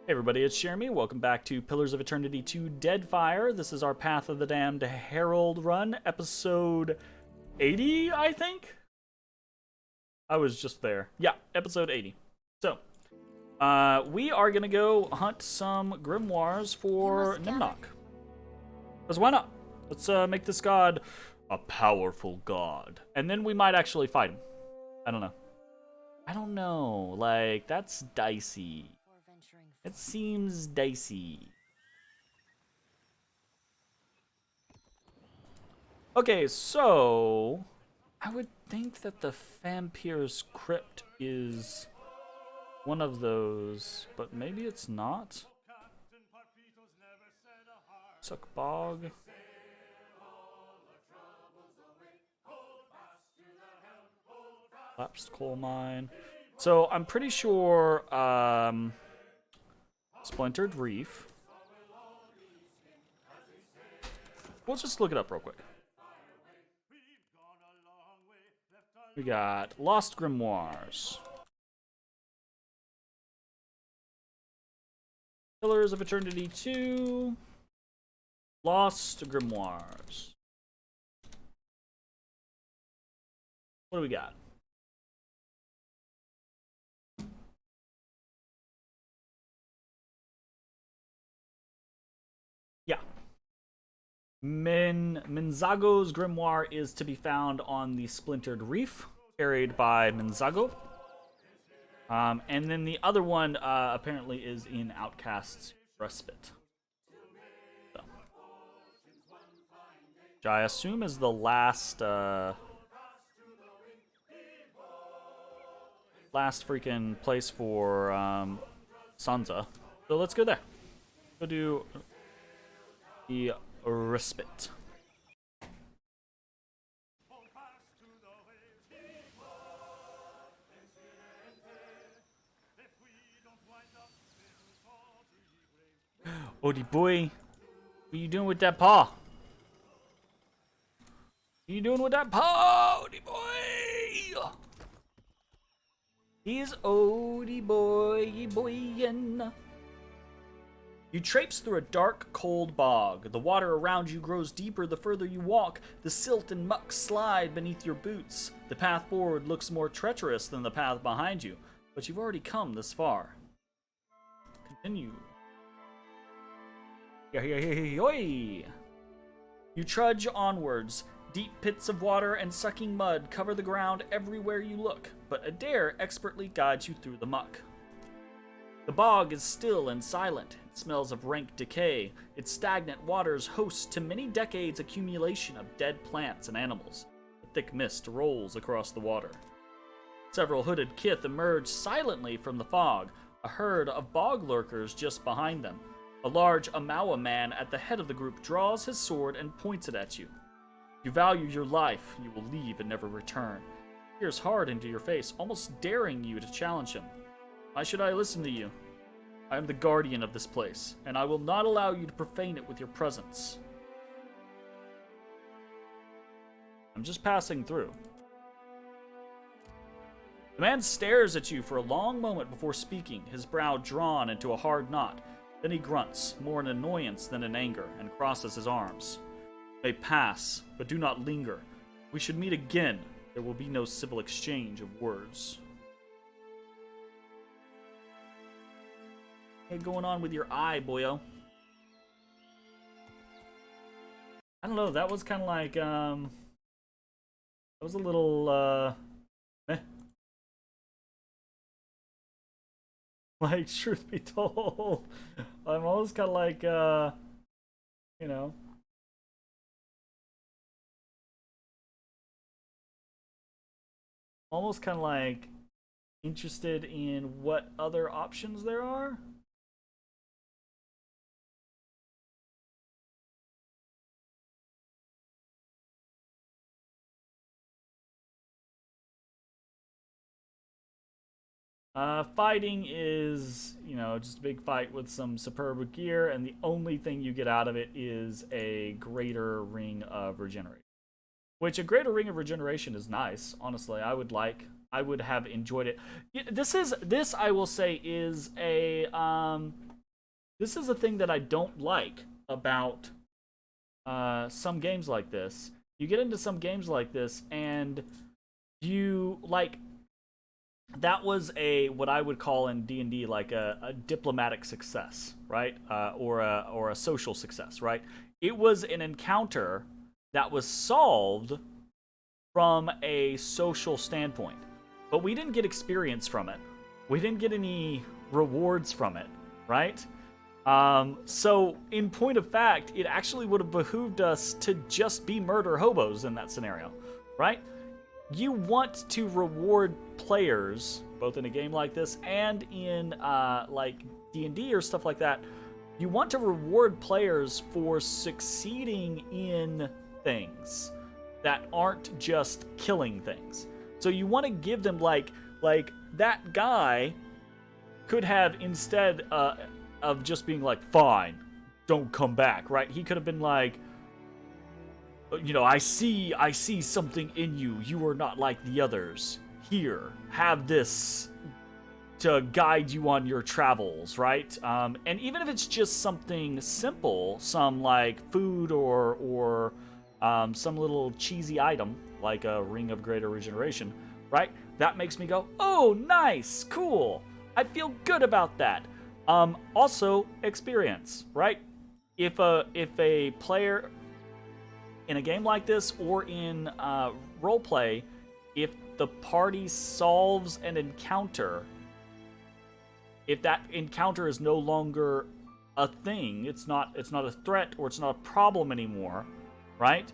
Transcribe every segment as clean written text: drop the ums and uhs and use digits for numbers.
Hey everybody, it's Jeremy. Welcome back to Pillars of Eternity 2 Deadfire. This is our Path of the Damned Herald run, episode 80, I think? I was just there. Yeah, episode 80. So, we are gonna go hunt some grimoires for Nimnok. Because why not? Let's make this god a powerful god. And then we might actually fight him. I don't know. Like, that's dicey. It seems dicey. Okay, so I would think that the Vampir's Crypt is one of those, but maybe it's not. Suck Bog. Lapsed Coal Mine. So I'm pretty sure Splintered Reef. We'll just look it up real quick. We got Lost Grimoires. Pillars of Eternity 2. Lost Grimoires. What do we got? Yeah. Minzago's grimoire is to be found on the Splintered Reef, carried by Minzago. And then the other one apparently is in Outcast's Respite. So. Which I assume is the last freaking place for Sansa. So let's go there. Go do the Respite. Odie boy, what you doing with that paw? What you doing with that paw, Odie boy? He's Odie boyin'. You traipse through a dark, cold bog. The water around you grows deeper the further you walk. The silt and muck slide beneath your boots. The path forward looks more treacherous than the path behind you, but you've already come this far. Continue. You trudge onwards. Deep pits of water and sucking mud cover the ground everywhere you look, but Adair expertly guides you through the muck. The bog is still and silent. It smells of rank decay. Its stagnant waters host to many decades accumulation of dead plants and animals. A thick mist rolls across the water. Several hooded kith emerge silently from the fog, a herd of bog lurkers just behind them. A large Amawa man at the head of the group draws his sword and points it at you. If you value your life, you will leave and never return. He peers hard into your face, almost daring you to challenge him. Why should I listen to you? I am the guardian of this place, and I will not allow you to profane it with your presence. I'm just passing through. The man stares at you for a long moment before speaking, his brow drawn into a hard knot. Then he grunts, more in annoyance than in anger, and crosses his arms. You may pass, but do not linger. We should meet again. There will be no civil exchange of words. What's going on with your eye, boyo? I don't know, that was kind of like, that was a little, meh. Like, truth be told, I'm always kind of like, you know. Almost kind of like interested in what other options there are. Fighting is, you know, just a big fight with some superb gear, and the only thing you get out of it is a greater ring of regeneration. Which, a greater ring of regeneration is nice, honestly. I would have enjoyed it. This, I will say, is a This is a thing that I don't like about some games like this. You get into some games like this, and you like that was a what I would call in D&D like a diplomatic success, right? Or a social success, right? It was an encounter that was solved from a social standpoint, but we didn't get experience from it. We didn't get any rewards from it, right? So in point of fact, it actually would have behooved us to just be murder hobos in that scenario, right? You want to reward players, both in a game like this and in like D&D or stuff like that. You want to reward players for succeeding in things that aren't just killing things. So you want to give them like that guy could have, instead of just being like, fine, don't come back, right? He could have been like, you know, I see something in you. You are not like the others. Here, have this to guide you on your travels, right? And even if it's just something simple, some like food or some little cheesy item, like a ring of greater regeneration, right? That makes me go, oh, nice, cool. I feel good about that. Also, experience, right? If a player in a game like this or in roleplay, if the party solves an encounter, if that encounter is no longer a thing, it's not a threat or it's not a problem anymore, right?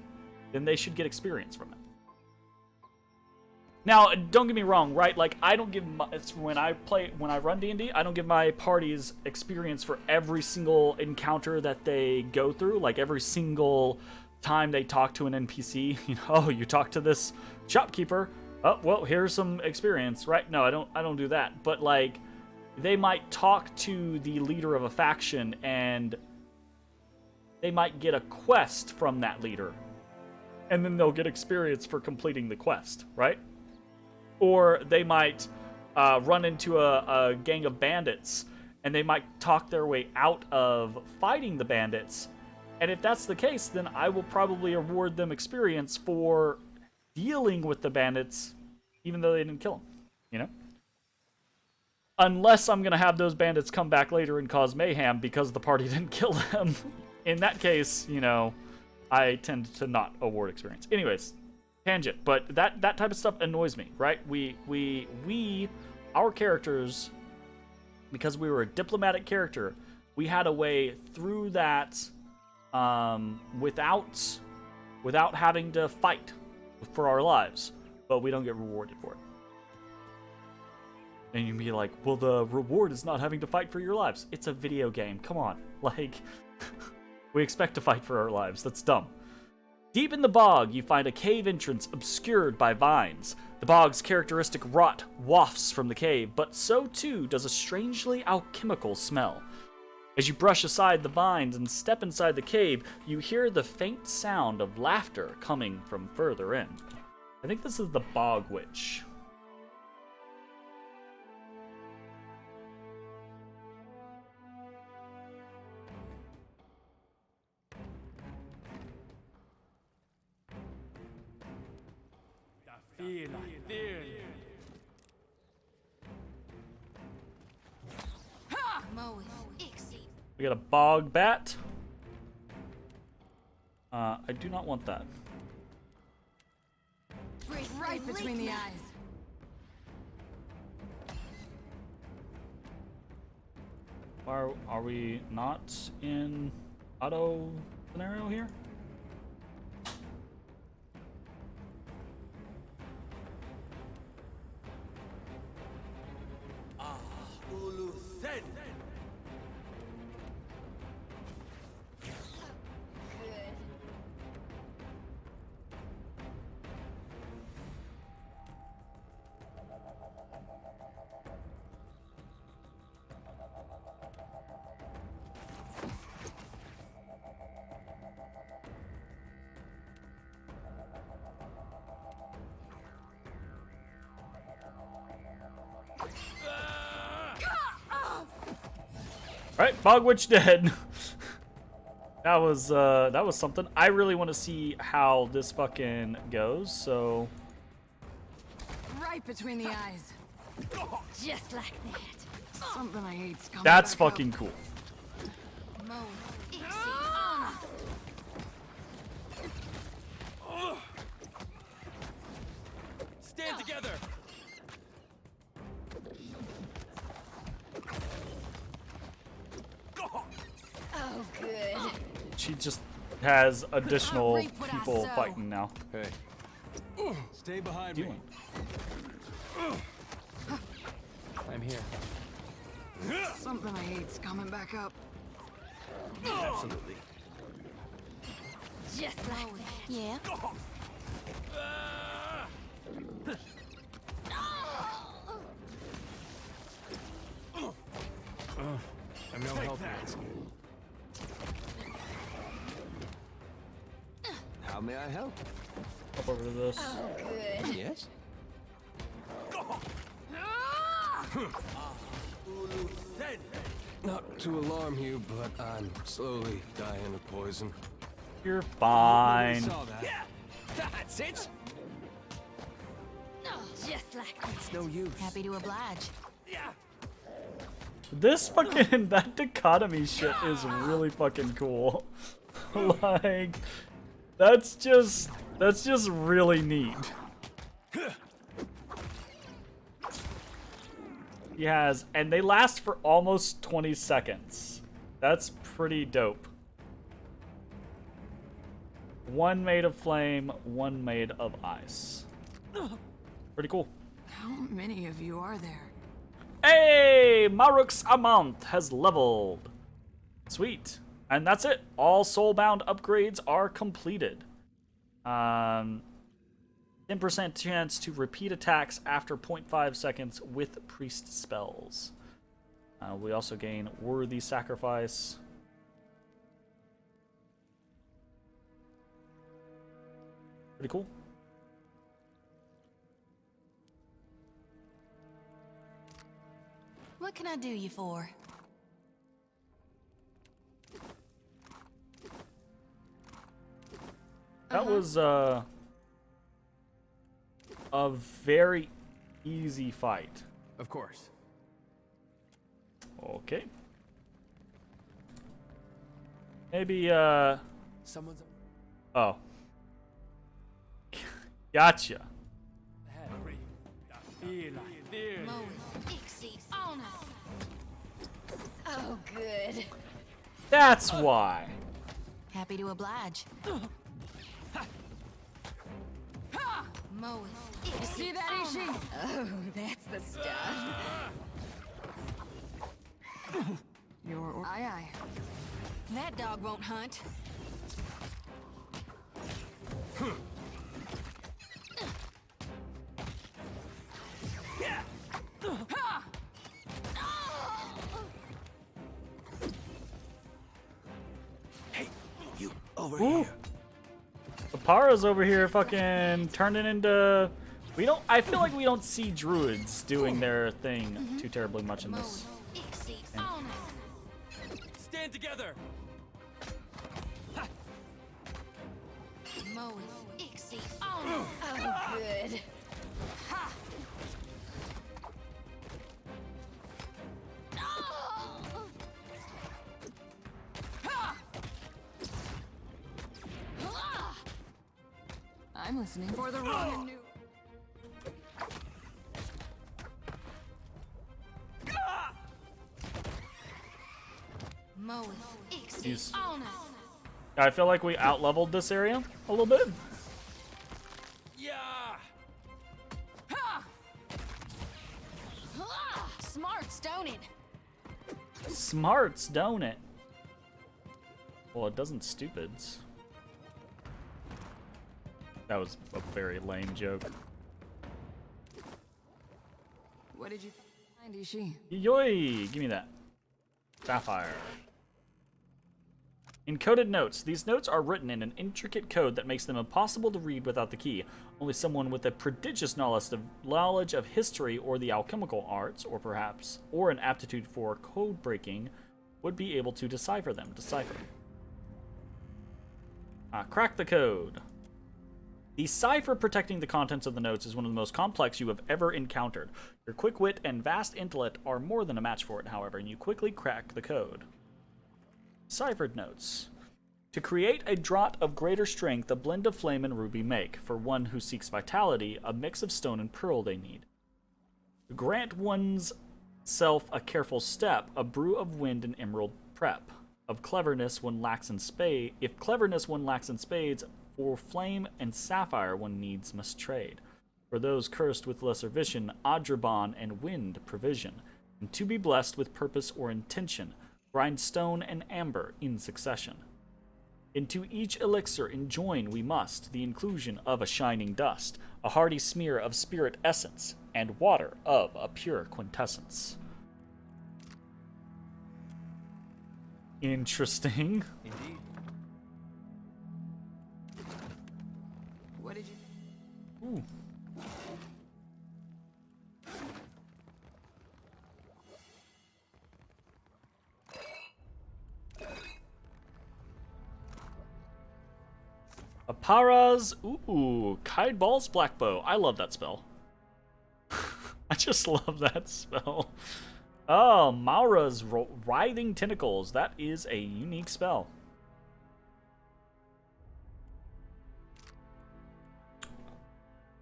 Then they should get experience from it. Now, don't get me wrong, right? Like, I don't give when I run D&D, I don't give my parties experience for every single encounter that they go through, like every single time they talk to an NPC. You know, oh, you talk to this shopkeeper. Oh, well, here's some experience, right? No, I don't do that. But like, they might talk to the leader of a faction, and they might get a quest from that leader, and then they'll get experience for completing the quest, right? Or they might run into a gang of bandits, and they might talk their way out of fighting the bandits. And if that's the case, then I will probably award them experience for dealing with the bandits, even though they didn't kill them, you know? Unless I'm going to have those bandits come back later and cause mayhem because the party didn't kill them. In that case, you know, I tend to not award experience. Anyways, tangent, but that type of stuff annoys me, right? Our characters, because we were a diplomatic character, we had a way through that without having to fight for our lives, but we don't get rewarded for it. And you'd be like, well, the reward is not having to fight for your lives. It's a video game. Come on. Like, we expect to fight for our lives. That's dumb. Deep in the bog, you find a cave entrance obscured by vines. The bog's characteristic rot wafts from the cave, but so too does a strangely alchemical smell. As you brush aside the vines and step inside the cave, you hear the faint sound of laughter coming from further in. I think this is the Bog Witch. We got a bog bat. I do not want that. Right between the eyes. Are we not in auto scenario here? Alright, Fog Witch dead. That was something. I really want to see how this fucking goes, so... Right between the eyes. Just like that. Something I hate's coming That's back fucking up. cool. Stand together. Oh, good. She just has additional Reap what I people sow. fighting now. Hey. Stay behind Doing. I'm here. Something I hate's coming back up. Absolutely. Just like that. Yeah. I'm no help. How may I help? Up over to this. Oh, good. Yes? Not to alarm you, but I'm slowly dying of poison. You're fine. Saw that. That's it. Just like that. It's no use. Happy to oblige. This fucking, that dichotomy shit is really fucking cool. Like, that's just really neat. He has, and they last for almost 20 seconds. That's pretty dope. One made of flame, one made of ice. Pretty cool. How many of you are there? Hey, Marux Amant has leveled. Sweet. And that's it. All soulbound upgrades are completed. 10% chance to repeat attacks after 0.5 seconds with priest spells. We also gain worthy sacrifice. Pretty cool. What can I do you for? That was a very easy fight. Of course. Okay. Maybe Someone's oh. Gotcha. Oh, good. That's why. Happy to oblige. You see that, Ishi? Oh, that's the stuff. Your aye aye. That dog won't hunt. Hey, you over Ooh. here. Apara's over here fucking turning into... I feel like we don't see druids doing their thing too terribly much in this. Stand together. Oh, good. I'm listening for the wrong and new. Jeez. I feel like we out-leveled this area a little bit. Yeah. Smarts, don't it? Smarts, don't it? Well, it doesn't stupids. That was a very lame joke. What did you find, Ishi? Yoy! Give me that. Sapphire. Encoded notes. These notes are written in an intricate code that makes them impossible to read without the key. Only someone with a prodigious knowledge of history or the alchemical arts, or perhaps, or an aptitude for code breaking, would be able to decipher them. Decipher. Crack the code. The cipher protecting the contents of the notes is one of the most complex you have ever encountered. Your quick wit and vast intellect are more than a match for it, however, and you quickly crack the code. Ciphered notes. To create a draught of greater strength, a blend of flame and ruby make. For one who seeks vitality, a mix of stone and pearl they need. To grant one's self a careful step, a brew of wind and emerald prep. Of cleverness one lacks in spade. If cleverness one lacks in spades, for flame and sapphire one needs must trade. For those cursed with lesser vision, Adraban and wind provision. And to be blessed with purpose or intention, grind stone and amber in succession. Into each elixir enjoin we must the inclusion of a shining dust, a hearty smear of spirit essence, and water of a pure quintessence. Interesting. Indeed. What did you... Ooh. Apara's, Kide Ball's Black Bow. I love that spell. I just love that spell. Oh, Maura's Writhing Tentacles. That is a unique spell.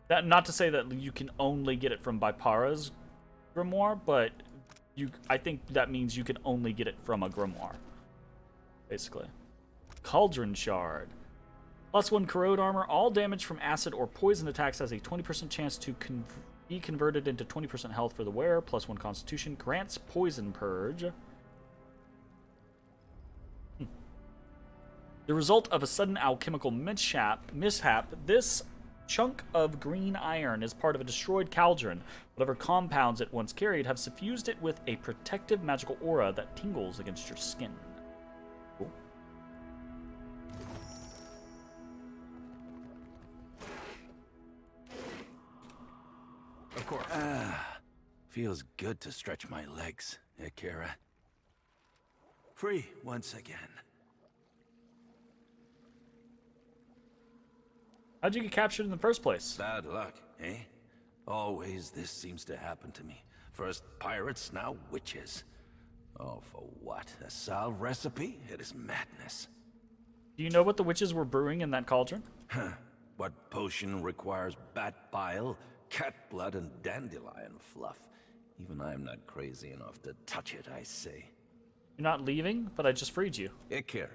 That, not to say that you can only get it from Bipara's grimoire, but I think that means you can only get it from a grimoire. Basically. Cauldron Shard. +1 corrode armor. All damage from acid or poison attacks has a 20% chance to be converted into 20% health for the wearer. +1 constitution. Grants poison purge. The result of a sudden alchemical mishap, this chunk of green iron is part of a destroyed cauldron. Whatever compounds it once carried have suffused it with a protective magical aura that tingles against your skin. Cool. Of course. Feels good to stretch my legs, Akira. Free once again. How'd you get captured in the first place? Bad luck, eh? Always this seems to happen to me. First pirates, now witches. Oh, for what? A salve recipe? It is madness. Do you know what the witches were brewing in that cauldron? What potion requires bat bile, cat blood, and dandelion fluff? Even I'm not crazy enough to touch it, I say. You're not leaving, but I just freed you. Akira,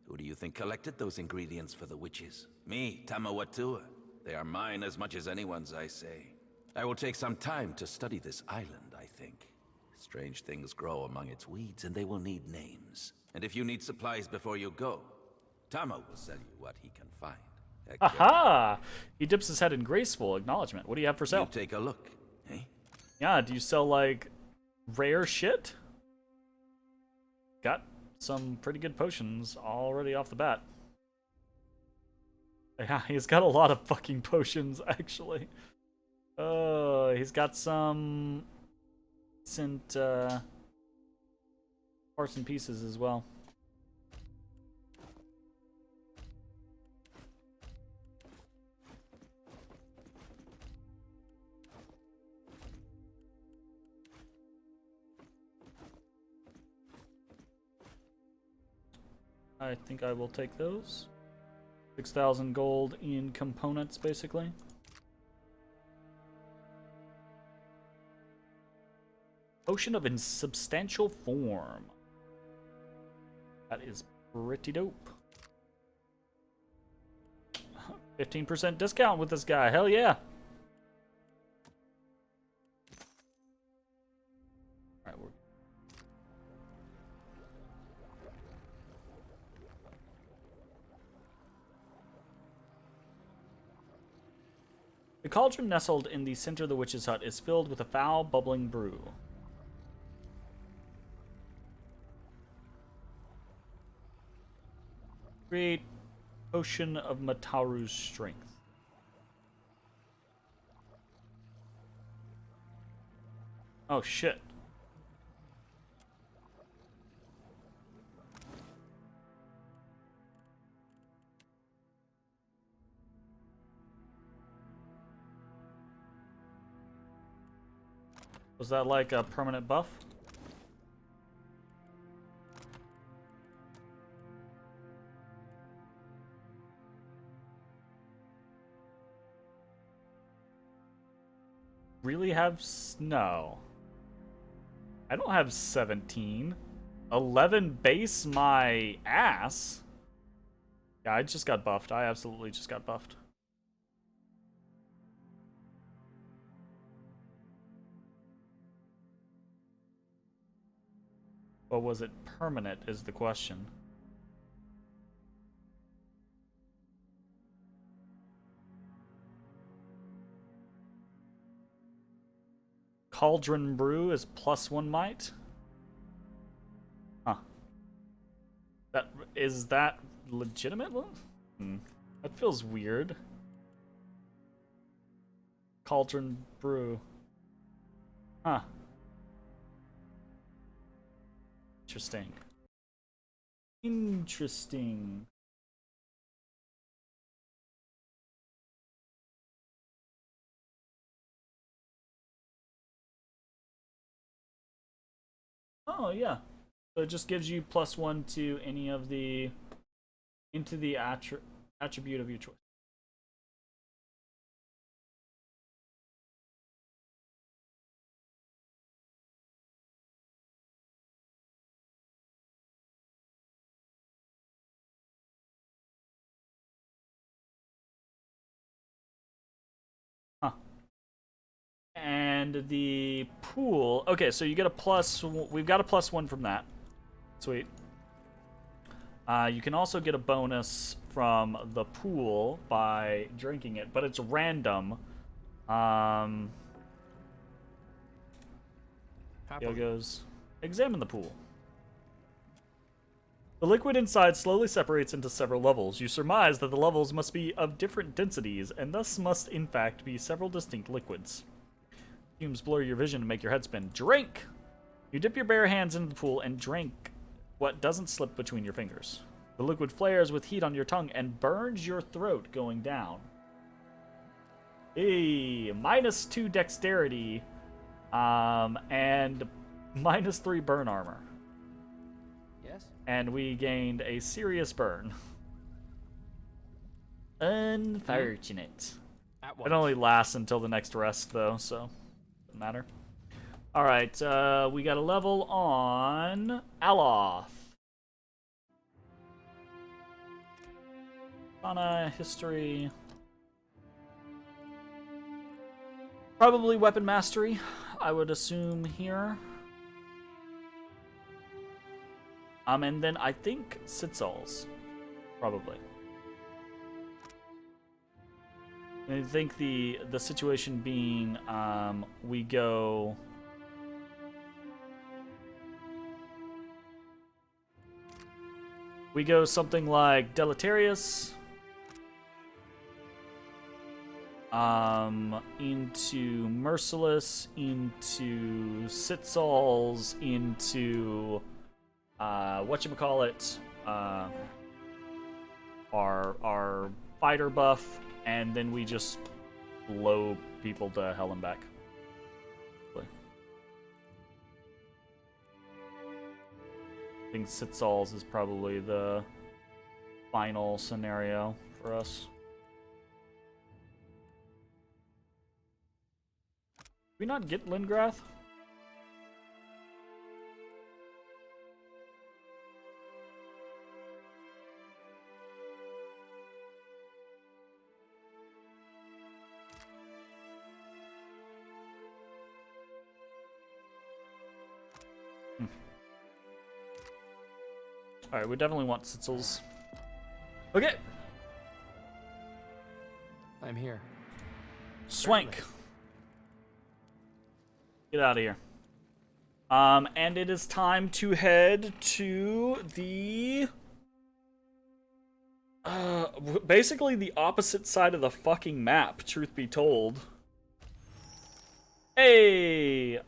who do you think collected those ingredients for the witches? Me, Tamawatua. They are mine as much as anyone's, I say. I will take some time to study this island, I think. Strange things grow among its weeds, and they will need names. And if you need supplies before you go, Tama will sell you what he can find. Akira, Aha! He dips his head in graceful acknowledgement. What do you have for sale? you take a look, eh? Yeah, do you sell, like, rare shit? Got some pretty good potions already off the bat. Yeah, he's got a lot of fucking potions, actually. He's got some decent parts and pieces as well. I think I will take those. 6,000 gold in components, basically. Potion of insubstantial form. That is pretty dope. 15% discount with this guy. Hell yeah. Alright, we're... The cauldron nestled in the center of the witch's hut is filled with a foul, bubbling brew. Create potion of Mataru's strength. Oh shit. Was that like a permanent buff? Really have no. I don't have 17. 11 base my ass. Yeah, I just got buffed. I absolutely just got buffed. Or was it permanent is the question. Cauldron Brew is +1 might? Huh. Is that legitimate? That feels weird. Cauldron Brew. Huh. Interesting. Interesting. Oh, yeah. So it just gives you +1 to any of the into the attribute of your choice. Huh. And the pool. Okay, so you get a plus. We've got a +1 from that. Sweet. You can also get a bonus from the pool by drinking it, but it's random. Here goes. Examine the pool. The liquid inside slowly separates into several levels. You surmise that the levels must be of different densities, and thus must in fact be several distinct liquids. Fumes blur your vision and make your head spin. Drink! You dip your bare hands into the pool and drink what doesn't slip between your fingers. The liquid flares with heat on your tongue and burns your throat going down. Hey, -2 dexterity, and -3 burn armor. Yes? And we gained a serious burn. Unfortunate. It only lasts until the next rest, though, so doesn't matter. All right, we got a level on Aloth. Fauna, history. Probably weapon mastery, I would assume here. And then I think Sitzals, probably. I think the situation being, we go. We go something like Deleterious, into Merciless, into Sitzals, into whatchamacallit, our fighter buff, and then we just blow people to hell and back. I think Sitzals is probably the final scenario for us. Did we not get Lingrath? Alright, we definitely want Sitzals. Okay. I'm here. Swank. Get out of here. And it is time to head to the basically the opposite side of the fucking map, truth be told. Hey,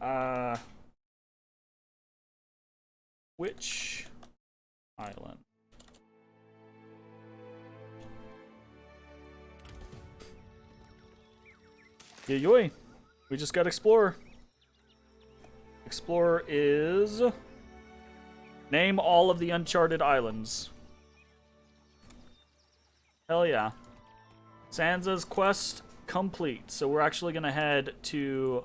which island? Yoy, we just got Explorer. Explorer is... Name all of the uncharted islands. Hell yeah. Sansa's quest complete. So we're actually going to head to...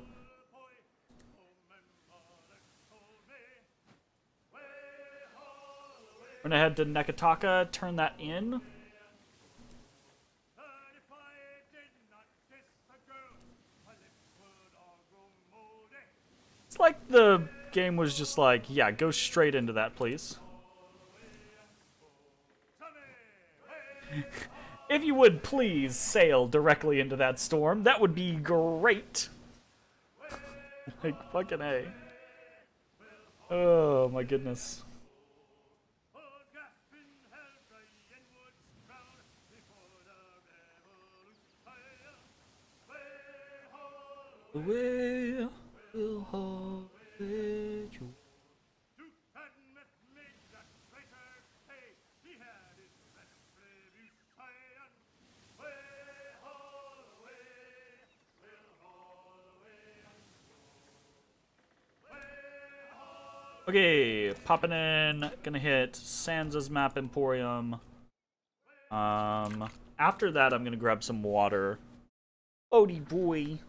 We're going to head to Nekataka, turn that in. It's like the game was just like, yeah, go straight into that, please. If you would please sail directly into that storm, that would be great. Like, fucking A. Oh, my goodness. Away. Will hold you. Okay, popping in. Gonna hit Sansa's Map Emporium. After that, I'm gonna grab some water. Odie boy,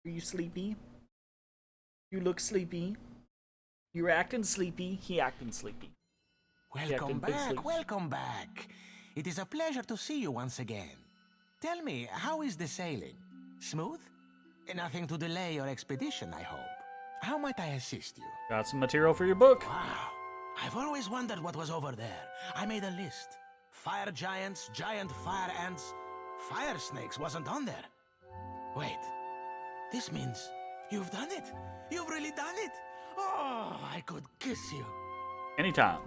are you sleepy? You look sleepy. You're acting sleepy. He acting sleepy. Welcome back, welcome back. It is a pleasure to see you once again. Tell me, how is the sailing? Smooth? Nothing to delay your expedition, I hope. How might I assist you? Got some material for your book. Wow. I've always wondered what was over there. I made a list. Fire giants, giant fire ants. Fire snakes wasn't on there. Wait. This means you've done it. You've really done it. Oh, I could kiss you. Anytime.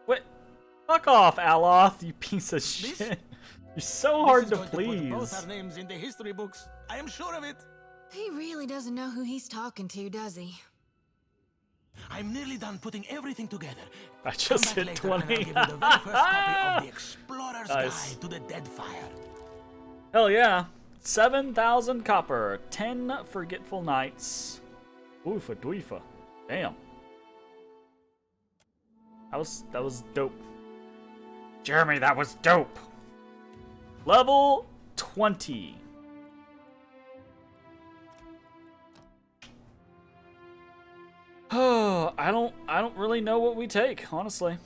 What? Fuck off, Aloth, you piece of shit. You're so hard to please. Both our names in the history books. I am sure of it. He really doesn't know who he's talking to, does he? I'm nearly done putting everything together. I just Come hit back later and 20. I'll give you the very first copy of the Explorer's Nice. Guide to the Deadfire. Hell yeah. 7,000 copper. 10 forgetful nights. Oofa dweefa. Damn. That was dope. Jeremy, that was dope. Level 20. Oh, I don't really know what we take, honestly.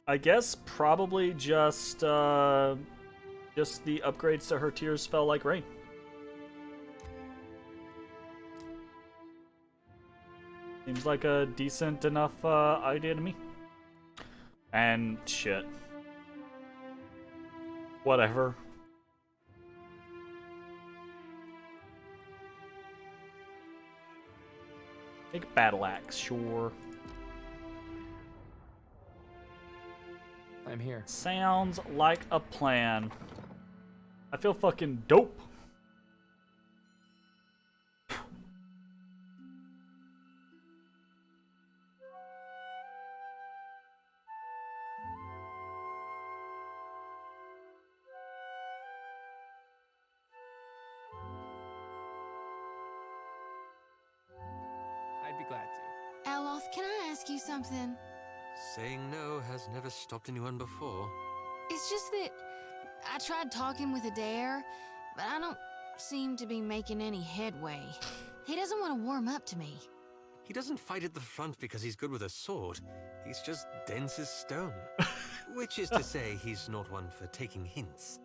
I guess probably just the upgrades to her tears fell like rain. Seems like a decent enough idea to me. And shit. Whatever. Take battle axe, sure. I'm here. Sounds like a plan. I feel fucking dope. I'd be glad to. Aloth, can I ask you something? Saying no has never stopped anyone before. It's just that I tried talking with Adair, but I don't seem to be making any headway. He doesn't want to warm up to me. He doesn't fight at the front because he's good with a sword. He's just dense as stone. Which is to say, he's not one for taking hints.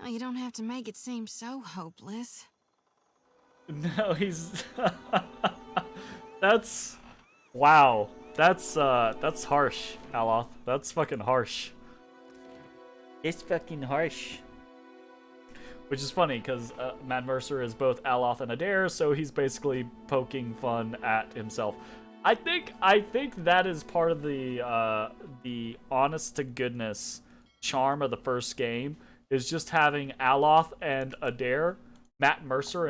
Well, you don't have to make it seem so hopeless. No, he's That's wow. That's harsh, Aloth. That's fucking harsh. It's fucking harsh. Which is funny, because Matt Mercer is both Aloth and Adair, so he's basically poking fun at himself. I think that is part of the honest to goodness charm of the first game, is just having Aloth and Adair, Matt Mercer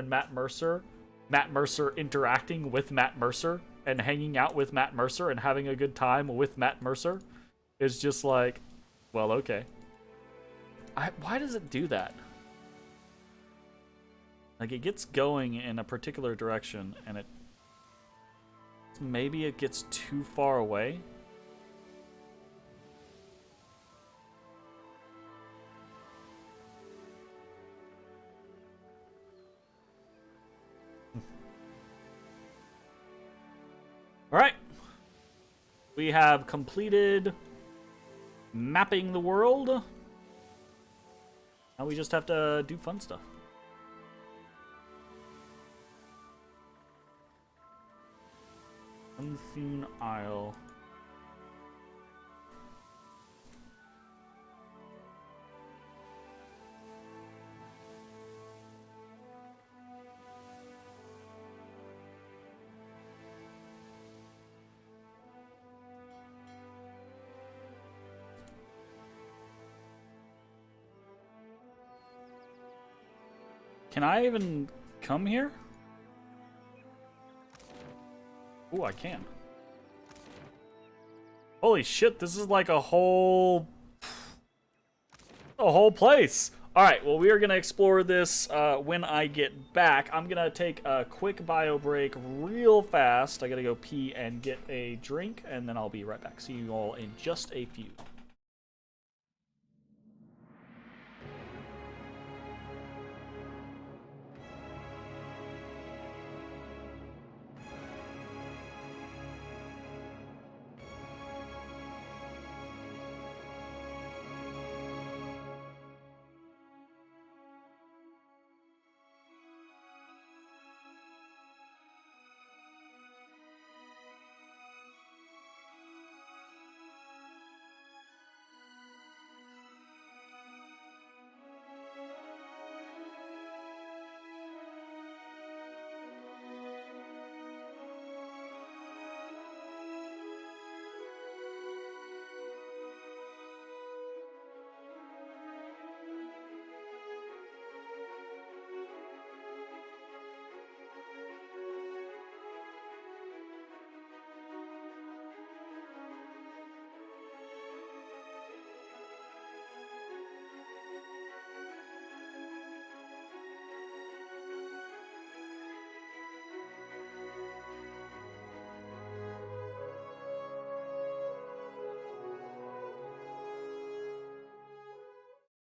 interacting with Matt Mercer and hanging out with Matt Mercer and having a good time with Matt Mercer is just like, Well, okay. Why does it do that? Like, it gets going in a particular direction, and it... Maybe it gets too far away? Alright. We have completed mapping the world. Now we just have to do fun stuff. Unseen Isle. Can I even come here? Ooh, I can. Holy shit, this is like a whole place. All right, well, we are going to explore this when I get back. I'm going to take a quick bio break real fast. I got to go pee and get a drink, and then I'll be right back. See you all in just a few.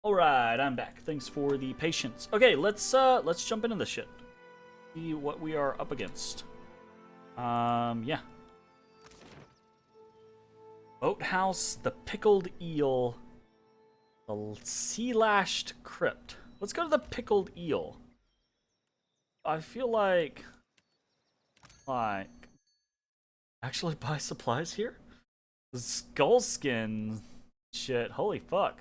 All right, I'm back. Thanks for the patience. Okay, let's jump into this shit. See what we are up against. Yeah. Boathouse, the Pickled Eel, the Sea-Lashed Crypt. Let's go to the Pickled Eel. I feel like actually buy supplies here? The skull skin shit. Holy fuck.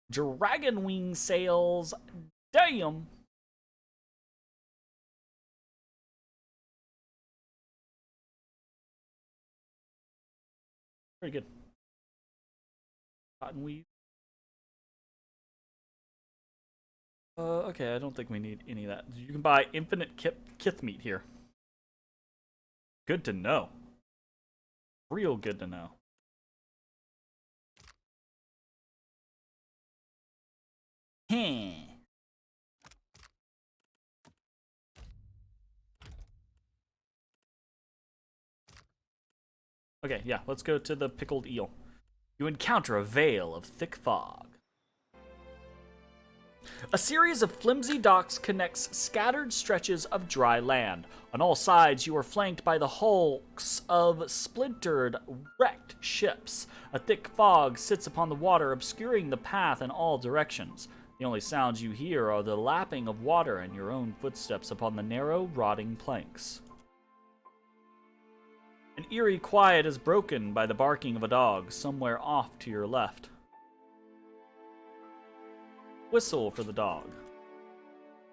Dragon wing sails. Damn. Very good. Cotton weave. Okay, I don't think we need any of that. You can buy infinite kith meat here. Good to know. Real good to know. Okay, yeah, let's go to the Pickled Eel. You encounter a veil of thick fog. A series of flimsy docks connects scattered stretches of dry land. On all sides, you are flanked by the hulks of splintered, wrecked ships. A thick fog sits upon the water, obscuring the path in all directions. The only sounds you hear are the lapping of water and your own footsteps upon the narrow, rotting planks. An eerie quiet is broken by the barking of a dog somewhere off to your left. Whistle for the dog.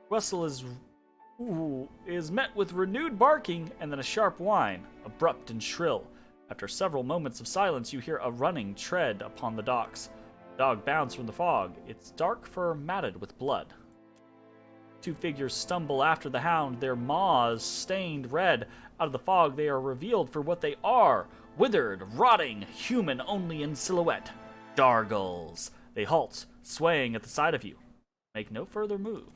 Whistle is met with renewed barking and then a sharp whine, abrupt and shrill. After several moments of silence, you hear a running tread upon the docks. The dog bounds from the fog, its dark fur matted with blood. Two figures stumble after the hound, their maws stained red. Out of the fog, they are revealed for what they are: withered, rotting, human only in silhouette. Dargles. They halt, swaying at the sight of you. Make no further move.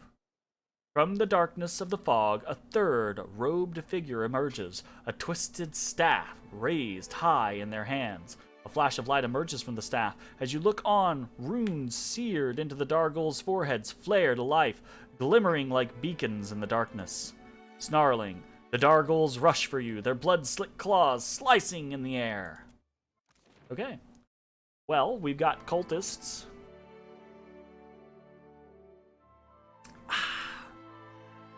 From the darkness of the fog, a third robed figure emerges, a twisted staff raised high in their hands. A flash of light emerges from the staff. As you look on, runes seared into the Dargul's foreheads flare to life, glimmering like beacons in the darkness. Snarling, the Dargul's rush for you, their blood-slick claws slicing in the air. Okay. Well, we've got cultists.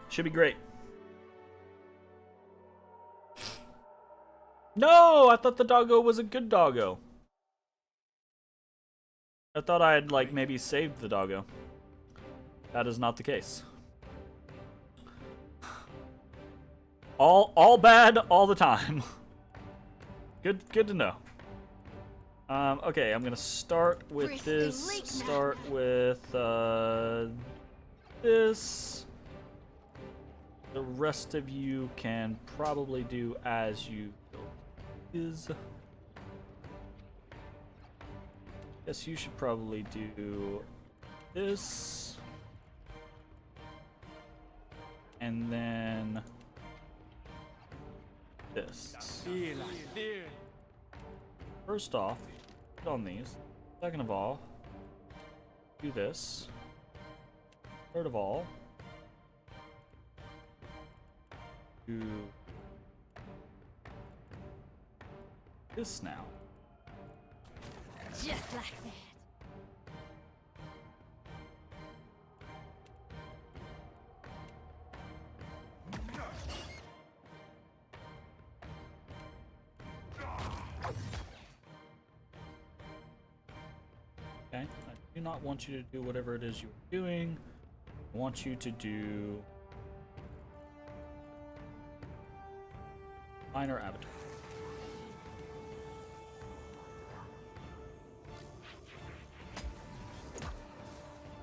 Should be great. No! I thought the doggo was a good doggo. I thought I had, like, maybe saved the doggo. That is not the case. All bad all the time. Good to know. Okay, I'm gonna start with this. Start with this. The rest of you can probably do as you is. Guess you should probably do this. And then this. First off, put on these. Second of all, do this. Third of all, do this now. Just like that. Okay, I do not want you to do whatever it is you're doing. I want you to do minor avatar.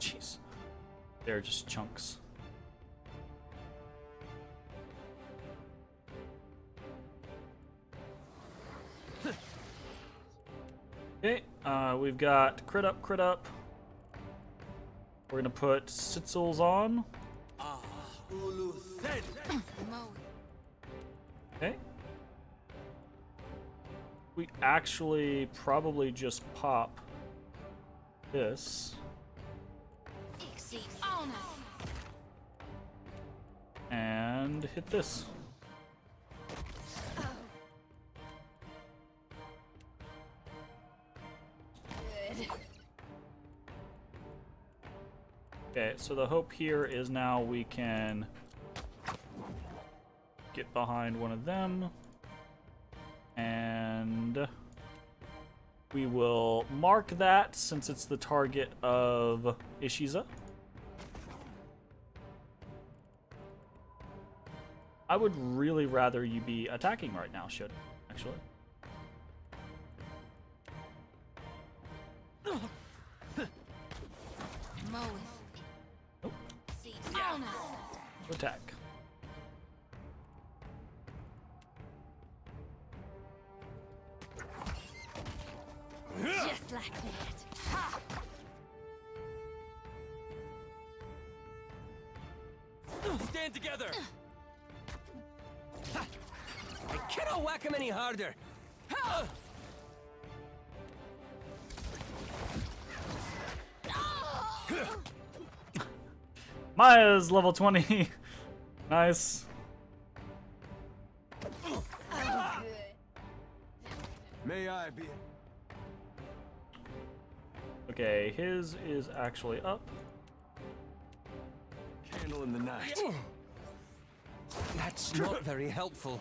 Jeez. They're just chunks. Okay, we've got crit up, crit up. We're gonna put Sitzels on. Okay. We actually probably just pop this. And hit this. Okay, so the hope here is now we can get behind one of them. And we will mark that since it's the target of Ishiza. I would really rather you be attacking right now, should actually. Attack. Just like that. Stand together! I cannot whack him any harder! Maya's level 20. Nice. May I be? Okay, his is actually up. Candle in the night. That's not very helpful.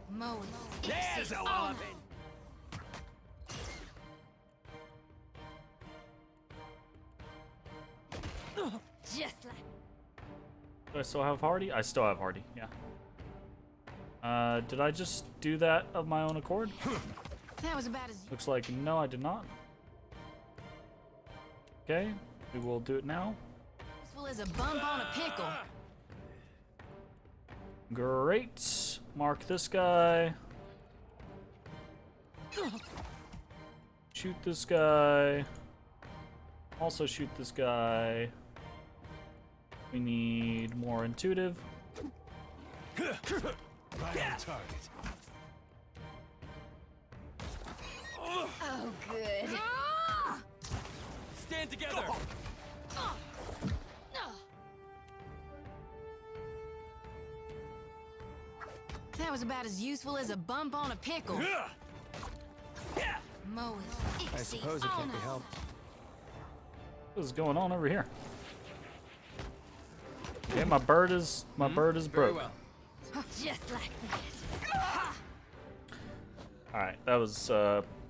Mowing. There's a woman! Just like. Do I still have Hardy? I still have Hardy, yeah. Did I just do that of my own accord? That was about as. Looks like no, I did not. Okay, we will do it now. Useful as a bump on a pickle. Great. Mark this guy. shoot this guy. Also shoot this guy. We need more intuitive. Right on target. Oh, good. Stand together. That was about as useful as a bump on a pickle. I suppose it can't be helped. What is going on over here? Okay, my bird is Very broke. well. Just like that. All right, that was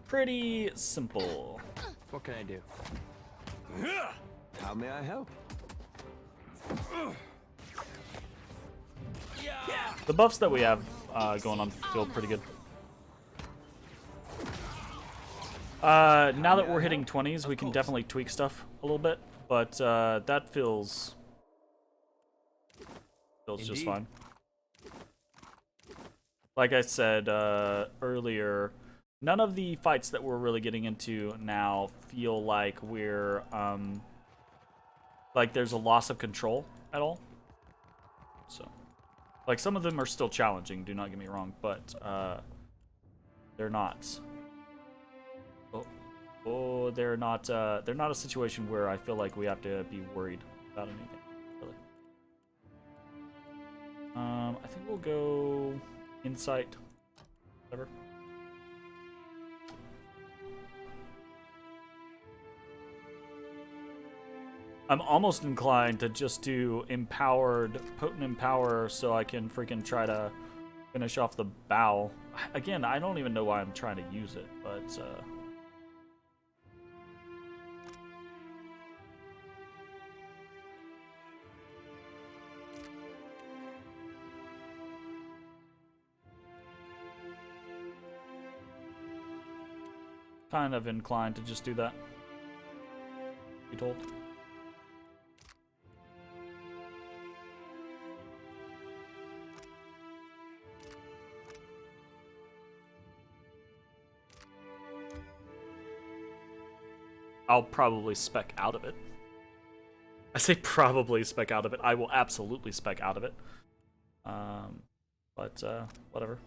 pretty simple. What can I do? How may I help? The buffs that we have going on feel pretty good. Now that we're hitting 20s, we can definitely tweak stuff a little bit, but that feels just Indeed. fine. Like I said earlier, none of the fights that we're really getting into now feel like we're like there's a loss of control at all. So, like, some of them are still challenging, do not get me wrong, but they're not. They're not a situation where I feel like we have to be worried about anything, really. I think we'll go insight, whatever. I'm almost inclined to just do potent empower so I can freaking try to finish off the bow. Again, I don't even know why I'm trying to use it, but kind of inclined to just do that. Be told. I'll probably spec out of it. I say probably spec out of it. I will absolutely spec out of it. But whatever.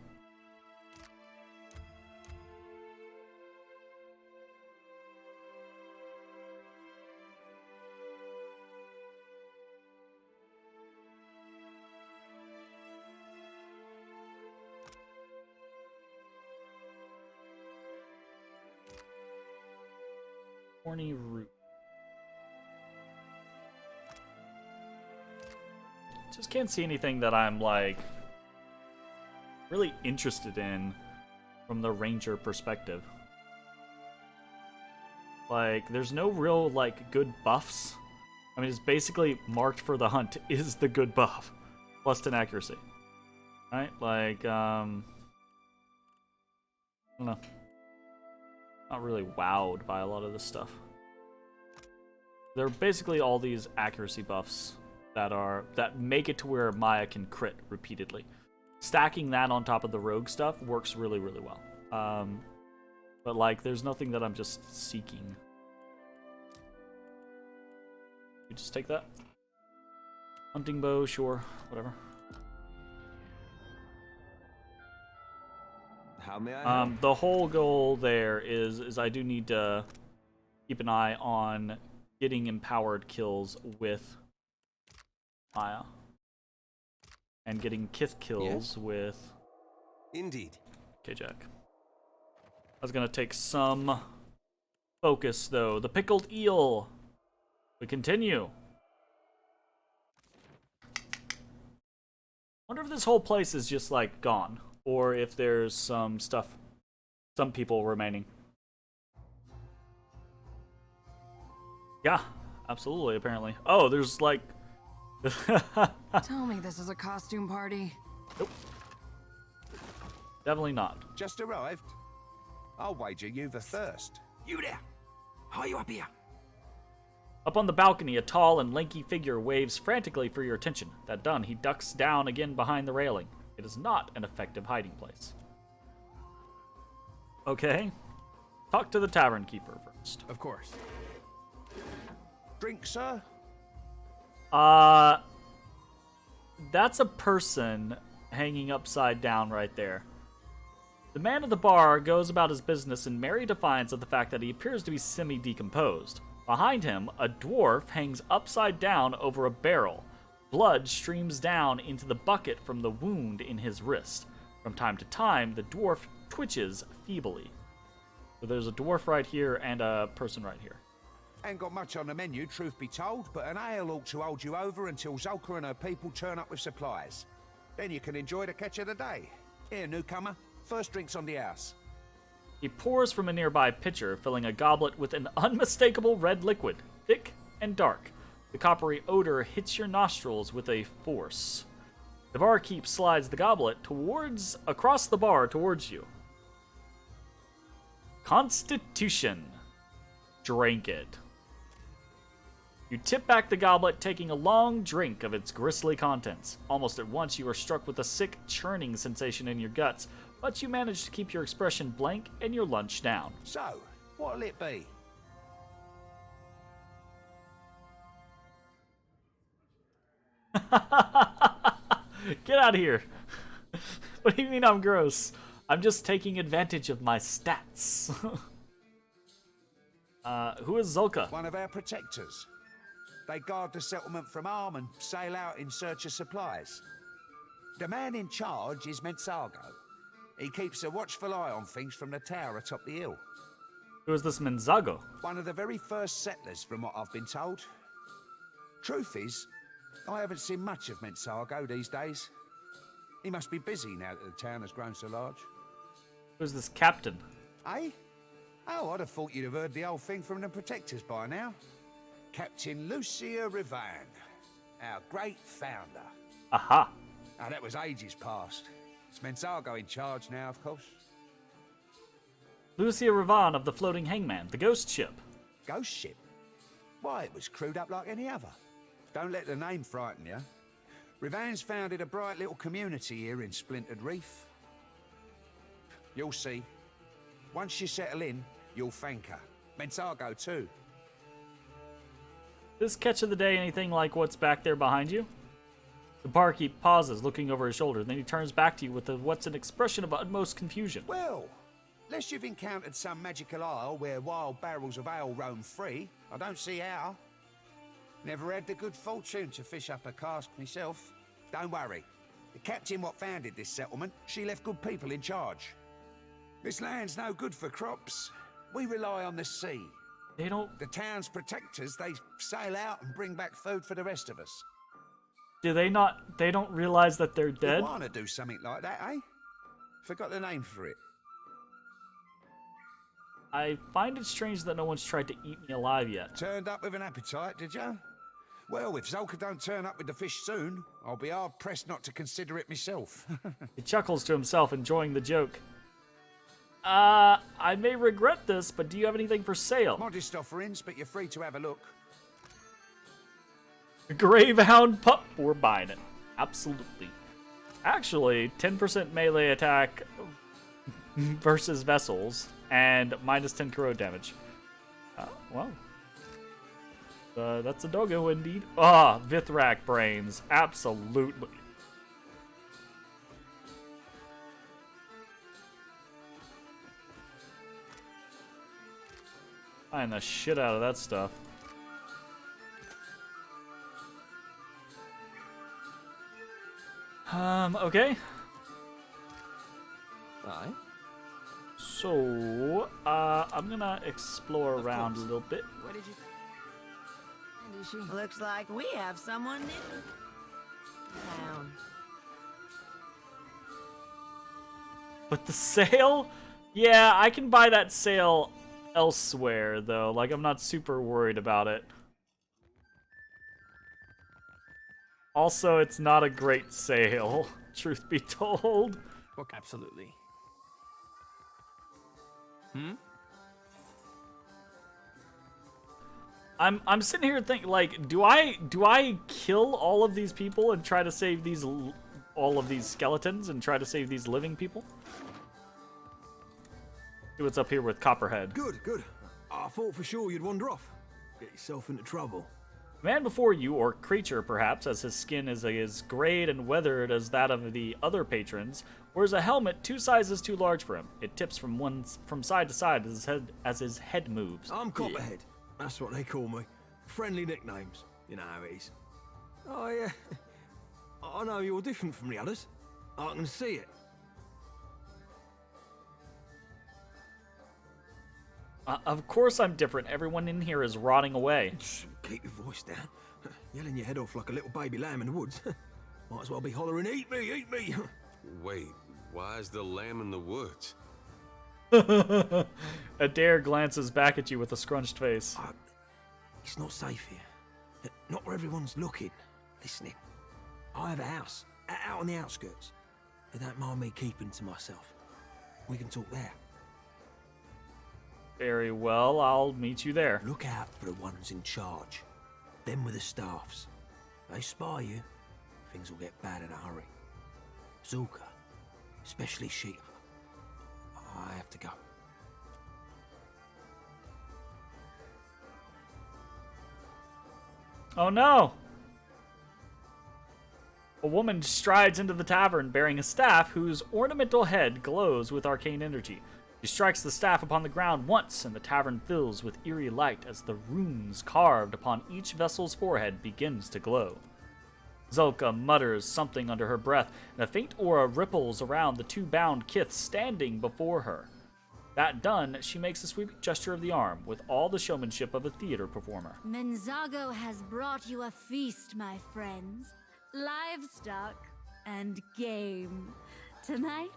Horny root. Just can't see anything that I'm like really interested in from the ranger perspective. Like, there's no real like good buffs. I mean, it's basically marked for the hunt is the good buff, plus 10 accuracy. Right? Like, I don't know. Not really wowed by a lot of this stuff. There are basically all these accuracy buffs that make it to where Maya can crit repeatedly. Stacking that on top of the rogue stuff works really, really well. But like, there's nothing that I'm just seeking. You just take that. Hunting bow, sure, whatever. How may I help? The whole goal there is I do need to keep an eye on getting empowered kills with Maya. And getting Kith kills with Indeed. K-Jack. That's gonna take some focus, though. The pickled eel. We continue. Wonder if this whole place is just, like, gone. Or if there's some stuff, some people remaining. Yeah, absolutely, apparently. Oh, there's, like... Tell me this is a costume party. Nope. Definitely not. Just arrived? I'll wager you've a thirst. You there? How are you up here? Up on the balcony, a tall and lanky figure waves frantically for your attention. That done, he ducks down again behind the railing. It is not an effective hiding place. Okay. talk to the tavern keeper first. Of course. Drink, sir? That's a person hanging upside down right there. The man at the bar goes about his business in merry defiance of the fact that he appears to be semi-decomposed. Behind him, a dwarf hangs upside down over a barrel. Blood streams down into the bucket from the wound in his wrist. From time to time, the dwarf twitches feebly. So there's a dwarf right here and a person right here. Ain't got much on the menu, truth be told, but an ale ought to hold you over until Zolka and her people turn up with supplies. Then you can enjoy the catch of the day. Here, newcomer, first drinks on the house. He pours from a nearby pitcher, filling a goblet with an unmistakable red liquid, thick and dark. The coppery odor hits your nostrils with a force. The barkeep slides the goblet across the bar towards you. Constitution. Drink it. You tip back the goblet, taking a long drink of its gristly contents. Almost at once, you are struck with a sick, churning sensation in your guts, but you manage to keep your expression blank and your lunch down. So, what'll it be? Get out of here. What do you mean I'm gross? I'm just taking advantage of my stats. Who is Zolka? One of our protectors. They guard the settlement from harm and sail out in search of supplies. The man in charge is Mensago. He keeps a watchful eye on things from the tower atop the hill. Who is this Menzago? One of the very first settlers, from what I've been told. Truth is, I haven't seen much of Mensago these days. He must be busy now that the town has grown so large. Who's this captain? Eh? Oh, I'd have thought you'd have heard the old thing from the protectors by now. Captain Lucia Rivan, our great founder. Aha. Now, that was ages past. It's Mensago in charge now, of course. Lucia Rivan of the Floating Hangman, the ghost ship. Ghost ship? Why, it was crewed up like any other. Don't let the name frighten you. Rivan's founded a bright little community here in Splintered Reef. You'll see. Once you settle in, you'll thank her. Mensago too. This catch of the day anything like what's back there behind you? The barkeep pauses, looking over his shoulder, then he turns back to you with what's an expression of utmost confusion. Well, unless you've encountered some magical isle where wild barrels of ale roam free, I don't see how. Never had the good fortune to fish up a cask myself. Don't worry. The captain what founded this settlement, she left good people in charge. This land's no good for crops. We rely on the sea. They don't... The town's protectors, they sail out and bring back food for the rest of us. Do they not... They don't realize that they're dead? You want to do something like that, eh? Forgot the name for it. I find it strange that no one's tried to eat me alive yet. Turned up with an appetite, did you? Well, if Zolka don't turn up with the fish soon, I'll be hard-pressed not to consider it myself. He chuckles to himself, enjoying the joke. I may regret this, but do you have anything for sale? Modest offerings, but you're free to have a look. Gravehound pup, we're buying it. Absolutely. Actually, 10% melee attack versus vessels, and minus 10 corrode damage. Well. That's a doggo indeed. Vithrak brains. Absolutely. Buying the shit out of that stuff. Okay. Aye. So, I'm gonna explore around a little bit. What did you... And is she... Looks like we have someone new. Town. But the sail? Yeah, I can buy that sail elsewhere, though. Like, I'm not super worried about it. Also, it's not a great sail, truth be told. Well, absolutely. I'm sitting here thinking, like, do I kill all of these people and try to save these all of these skeletons and try to save these living people? See what's up here with Copperhead. Good, good. I thought for sure you'd wander off. Get yourself into trouble. The man before you, or creature perhaps, as his skin is as grayed and weathered as that of the other patrons, wears a helmet 2 sizes too large for him. It tips from side to side as his head moves. I'm Copperhead. That's what they call me. Friendly nicknames. You know how it is. I know you're different from the others. I can see it. Of course I'm different. Everyone in here is rotting away. Keep your voice down. Yelling your head off like a little baby lamb in the woods. Might as well be hollering, eat me, eat me. Wait, why is the lamb in the woods? Adair glances back at you with a scrunched face. It's not safe here. Not where everyone's looking, listening. I have a house, out on the outskirts. They don't mind me keeping to myself. We can talk there. Very well, I'll meet you there. Look out for the ones in charge. Them with the staffs. They spy you, things will get bad in a hurry. Zulka, especially she. I have to go. Oh no! A woman strides into the tavern bearing a staff whose ornamental head glows with arcane energy. She strikes the staff upon the ground once, and the tavern fills with eerie light as the runes carved upon each vessel's forehead begins to glow. Zulka mutters something under her breath, and a faint aura ripples around the 2 bound kiths standing before her. That done, she makes a sweeping gesture of the arm, with all the showmanship of a theater performer. Menzago has brought you a feast, my friends. Livestock and game. Tonight,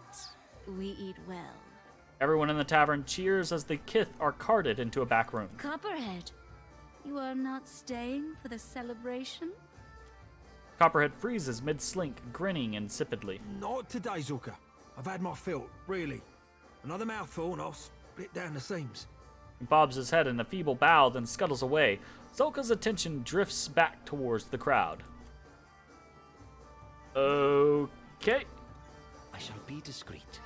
we eat well. Everyone in the tavern cheers as the kith are carted into a back room. Copperhead, you are not staying for the celebration? Copperhead freezes mid-slink, grinning insipidly. Not today, Zulka. I've had my fill, really. Another mouthful and I'll split down the seams. He bobs his head in a feeble bow, then scuttles away. Zulka's attention drifts back towards the crowd. Okay. I shall be discreet.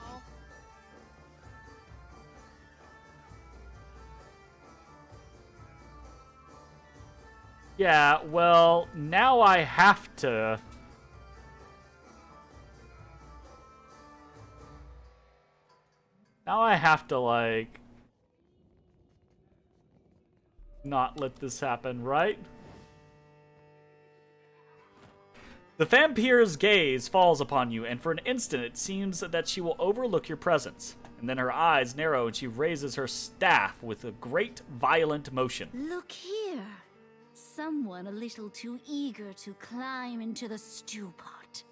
Yeah, well, now I have to... Now I have to, like... not let this happen, right? The vampire's gaze falls upon you, and for an instant it seems that she will overlook your presence. And then her eyes narrow and she raises her staff with a great violent motion. Look here. Someone a little too eager to climb into the stew pot.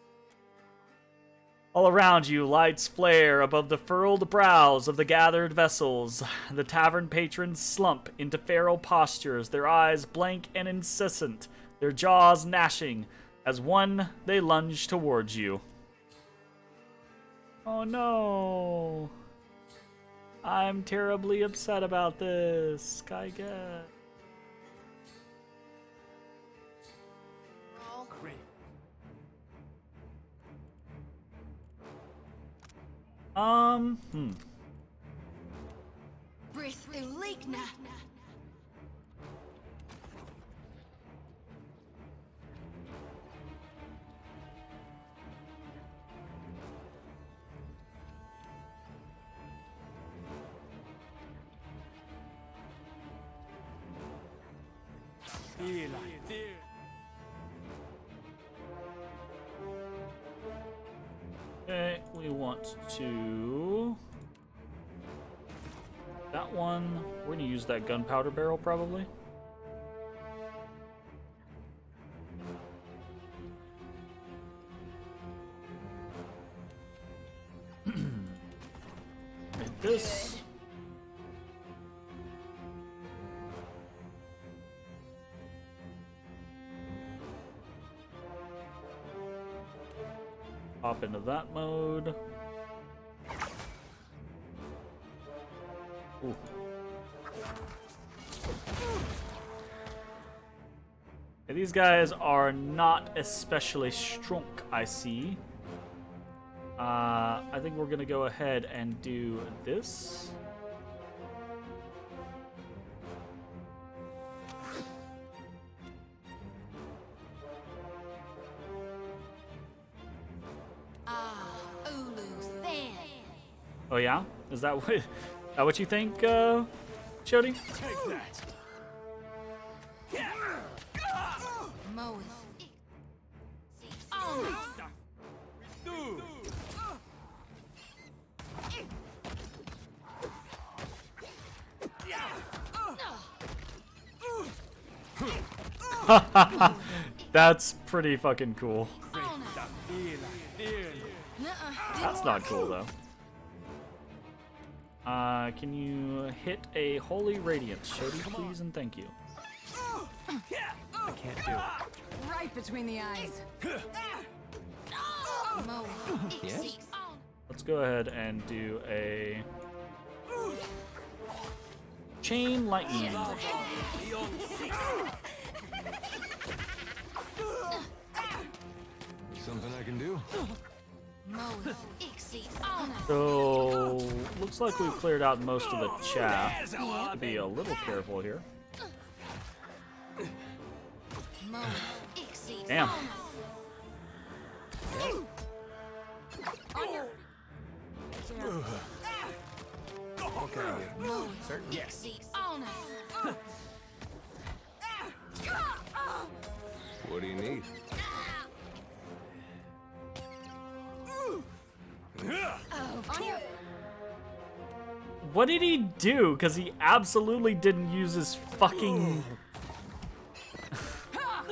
All around you, lights flare above the furrowed brows of the gathered vessels. The tavern patrons slump into feral postures, their eyes blank and incessant, their jaws gnashing. As one, they lunge towards you. Oh no. I'm terribly upset about this, I guess. Breath Elikna. Okay, we want to... that one. We're gonna use that gunpowder barrel, probably. Like this. Hop into that mode. Ooh. Okay, these guys are not especially strong, I see. I think we're gonna go ahead and do this. Oh yeah? Is that what you think, Shody? Take that. Moe. That's pretty fucking cool. That's not cool though. Can you hit a holy radiance, Shody, please, and thank you. I can't do it. Right between the eyes. Moe. Yes? Let's go ahead and do a chain lightning. Something I can do? So looks like we've cleared out most of the chaff. Be a little careful here. Damn. What can I do? Certain? Yes. What do you need? What did he do? Because he absolutely didn't use his fucking...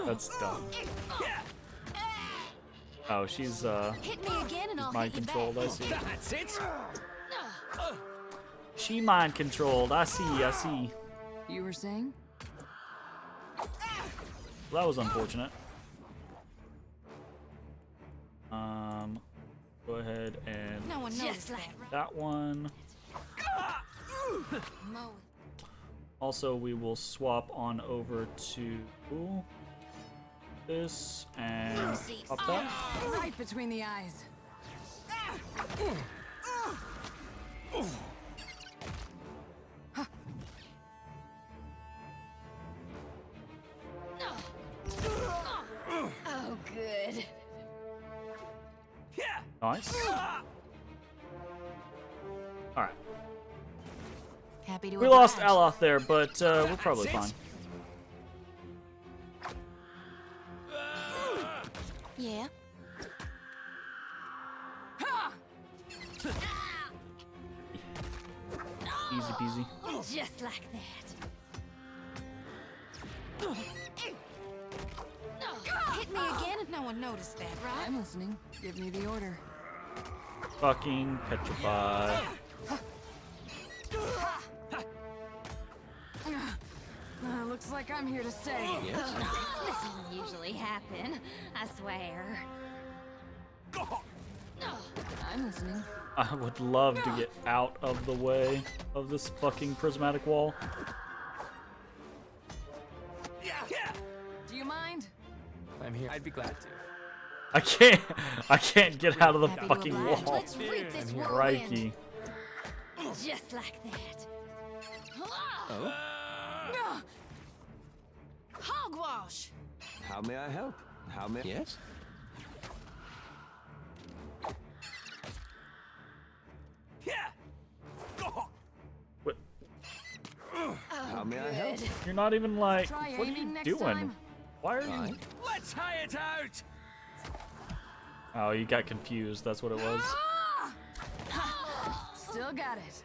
That's dumb. Oh, she's Hit me again and I'll mind hit you controlled, back. I see. That's it. She mind controlled, I see. You were saying? That was unfortunate. Go ahead and No one knows that one. Moe. Also, we will swap on over to this and pop that. Right between the eyes. Oh, good. Nice. Alright. Happy to We lost oblige. Aloth there, but we're probably fine. Yeah. Easy peasy. Just like that. Hit me again and no one noticed that, right? I'm listening. Give me the order. Fucking petrified. Looks like I'm here to stay. This doesn't usually happen, I swear. I'm listening. I would love to get out of the way of this fucking prismatic wall. Do you mind? I'm here. I'd be glad to. I can't get out of the Happy to fucking oblige. wall. Let's reap this whirlwind. Crikey. Just like that. Oh? Hogwash. How may I help? How may... Yes? What? How may I help? You're not even like, Try what are aiming you next doing? time. Why are you? Let's hire it out. Oh, you got confused. That's what it was. Still got it.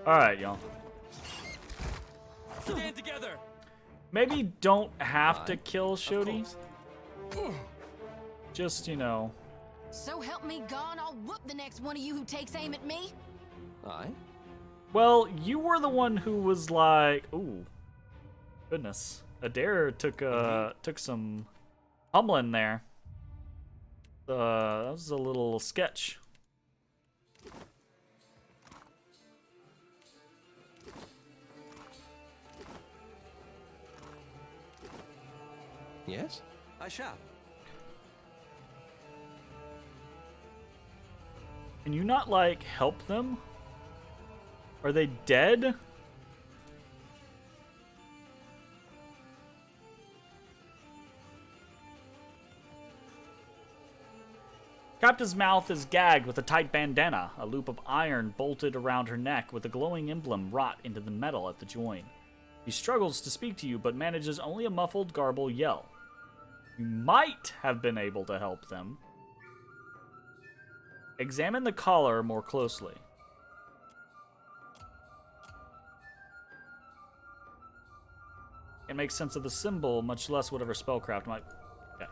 All right, y'all. Stand together. Maybe don't have to kill Shody. Just, you know. So help me God, I'll whoop the next one of you who takes aim at me. Aye? Well, you were the one who was like, ooh, goodness. Adair took some humbling there. That was a little sketch. Yes? I shall. Can you not, like, help them? Are they dead? Capta's mouth is gagged with a tight bandana, a loop of iron bolted around her neck with a glowing emblem wrought into the metal at the join. He struggles to speak to you, but manages only a muffled, garbled yell. You might have been able to help them. Examine the collar more closely. It makes sense of the symbol, much less whatever spellcraft might... Okay.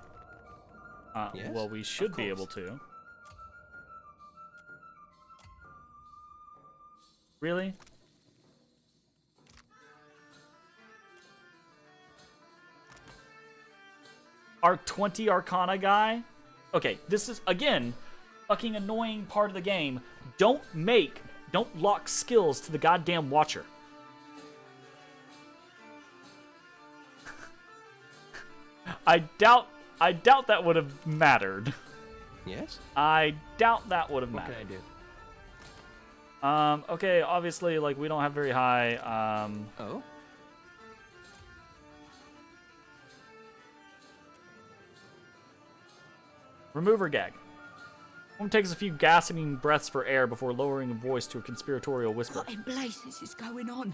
Yes, well, we should be able to. Really? Our 20 Arcana guy? Okay, this is, again, fucking annoying part of the game. Don't lock skills to the goddamn Watcher. I doubt that would have mattered. Yes? I doubt that would have What mattered. can I do? Okay, obviously, like, we don't have very high, Oh? Remover gag. One takes a few gasping breaths for air before lowering a voice to a conspiratorial whisper. What in blazes is going on?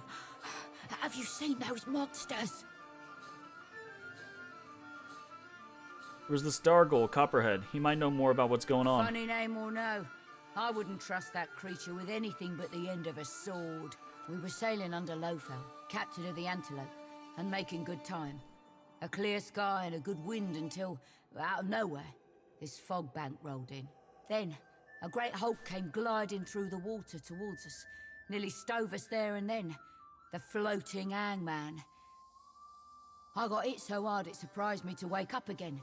Have you seen those monsters? There's this Dargle, Copperhead. He might know more about what's going on. Funny name or no, I wouldn't trust that creature with anything but the end of a sword. We were sailing under Lofel, captain of the Antelope, and making good time. A clear sky and a good wind until, out of nowhere, this fog bank rolled in. Then, a great hulk came gliding through the water towards us, nearly stove us there and then. The floating hangman. I got hit so hard it surprised me to wake up again.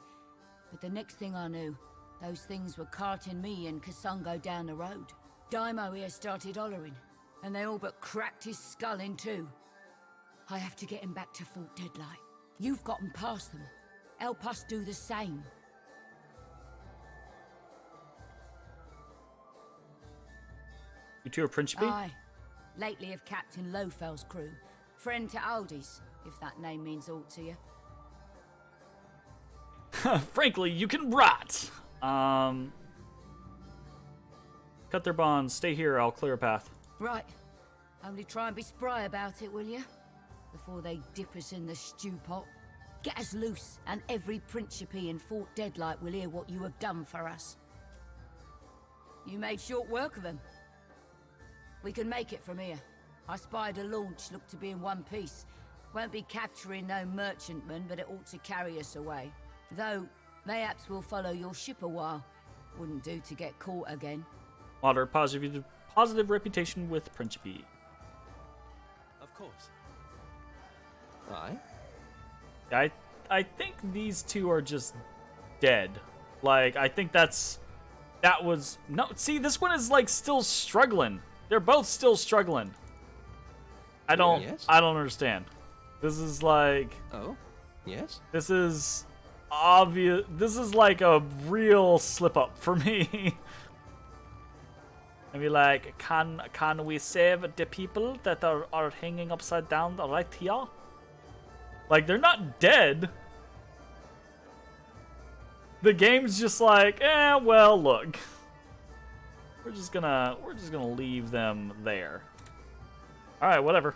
But the next thing I knew, those things were carting me and Kasungo down the road. Daimo here started hollering, and they all but cracked his skull in two. I have to get him back to Fort Deadlight. You've gotten past them. Help us do the same. You two are Principe? Aye. Lately of Captain Lofel's crew. Friend to Aldi's, if that name means aught to you. Frankly, you can rot. Cut their bonds. Stay here. I'll clear a path. Right. Only try and be spry about it, will you? Before they dip us in the stew pot. Get us loose, and every Principe in Fort Deadlight will hear what you have done for us. You made short work of them. We can make it from here. I spied a launch, looked to be in one piece. Won't be capturing no merchantman, but it ought to carry us away. Though, mayhaps we'll follow your ship a while. Wouldn't do to get caught again. Otter, positive reputation with Principe. Of course. Aye? I think these two are just dead. Like, I think that was... No, see, this one is, like, still struggling. They're both still struggling. I don't understand. This is like... Oh? Yes? This is obvious. This is like a real slip up for me. I mean, like, can we save the people that are hanging upside down right here? Like, they're not dead. The game's just like, well, look. We're just gonna leave them there. All right, whatever.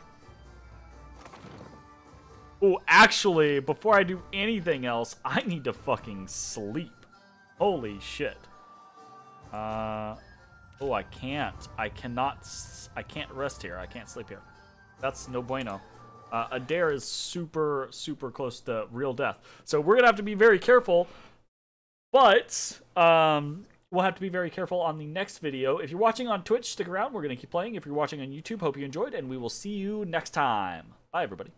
Oh, actually, before I do anything else, I need to fucking sleep. Holy shit. Oh, I can't. I can't rest here. I can't sleep here. That's no bueno. Adair is super, super close to real death. So we're going to have to be very careful. But we'll have to be very careful on the next video. If you're watching on Twitch, stick around. We're going to keep playing. If you're watching on YouTube, hope you enjoyed. And we will see you next time. Bye, everybody.